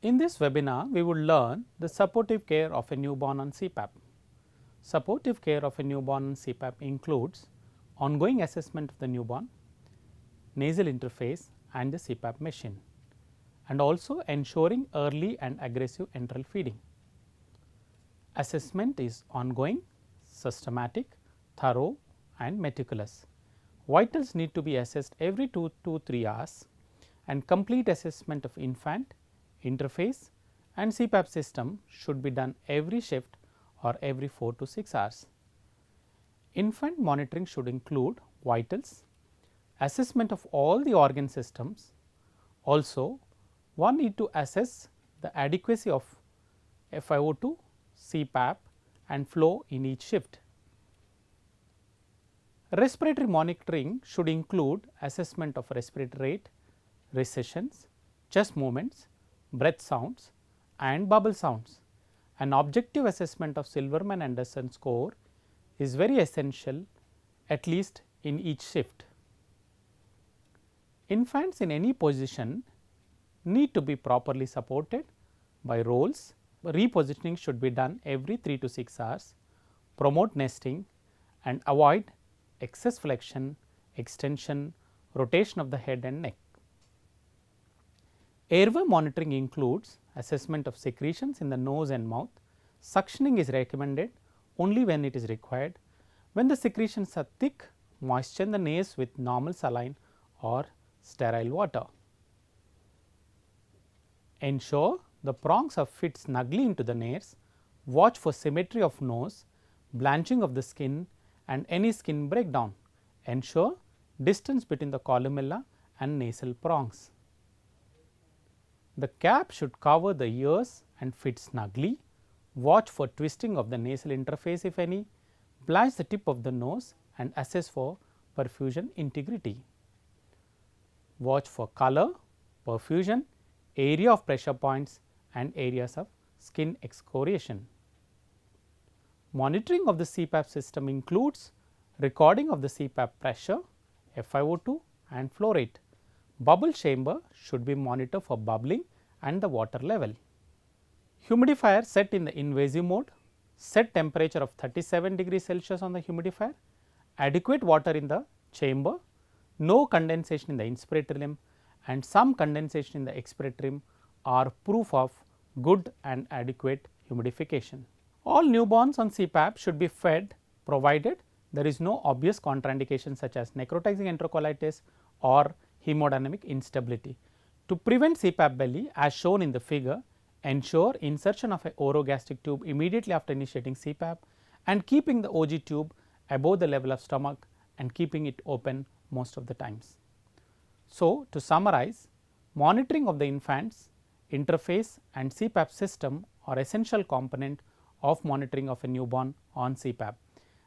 In this webinar, we will learn the supportive care of a newborn on CPAP. Supportive care of a newborn on CPAP includes ongoing assessment of the newborn, nasal interface and the CPAP machine, and also ensuring early and aggressive enteral feeding. Assessment is ongoing, systematic, thorough and meticulous. Vitals need to be assessed every 2 to 3 hours, and complete assessment of infant, interface and CPAP system should be done every shift or every 4 to 6 hours. Infant monitoring should include vitals, assessment of all the organ systems. Also, one need to assess the adequacy of FiO2, CPAP and flow in each shift. Respiratory monitoring should include assessment of respiratory rate, recessions, chest movements, breath sounds and bubble sounds. An objective assessment of Silverman-Anderson score is very essential, at least in each shift. Infants in any position need to be properly supported by rolls. Repositioning should be done every 3 to 6 hours, promote nesting and avoid excess flexion, extension, rotation of the head and neck. Airway monitoring includes assessment of secretions in the nose and mouth. Suctioning is recommended only when it is required. When the secretions are thick, moisten the nares with normal saline or sterile water. Ensure the prongs are fit snugly into the nares. Watch for symmetry of nose, blanching of the skin and any skin breakdown. Ensure distance between the columella and nasal prongs. The cap should cover the ears and fit snugly. Watch for twisting of the nasal interface if any. Blanch the tip of the nose and assess for perfusion integrity. Watch for color, perfusion, area of pressure points and areas of skin excoriation. Monitoring of the CPAP system includes recording of the CPAP pressure, FiO2 and flow rate. Bubble chamber should be monitored for bubbling and the water level. Humidifier set in the invasive mode, set temperature of 37 degrees Celsius on the humidifier, adequate water in the chamber, no condensation in the inspiratory limb and some condensation in the expiratory limb are proof of good and adequate humidification. All newborns on CPAP should be fed provided there is no obvious contraindication such as necrotizing enterocolitis or hemodynamic instability. To prevent CPAP belly as shown in the figure, ensure insertion of a orogastric tube immediately after initiating CPAP and keeping the OG tube above the level of stomach and keeping it open most of the times. So, to summarize, monitoring of the infant's interface and CPAP system are essential component of monitoring of a newborn on CPAP.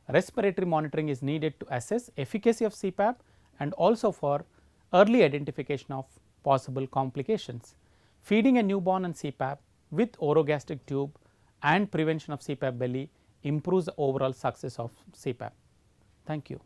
Respiratory monitoring is needed to assess efficacy of CPAP and also for early identification of possible complications. Feeding a newborn on CPAP with orogastric tube and prevention of CPAP belly improves the overall success of CPAP. Thank you.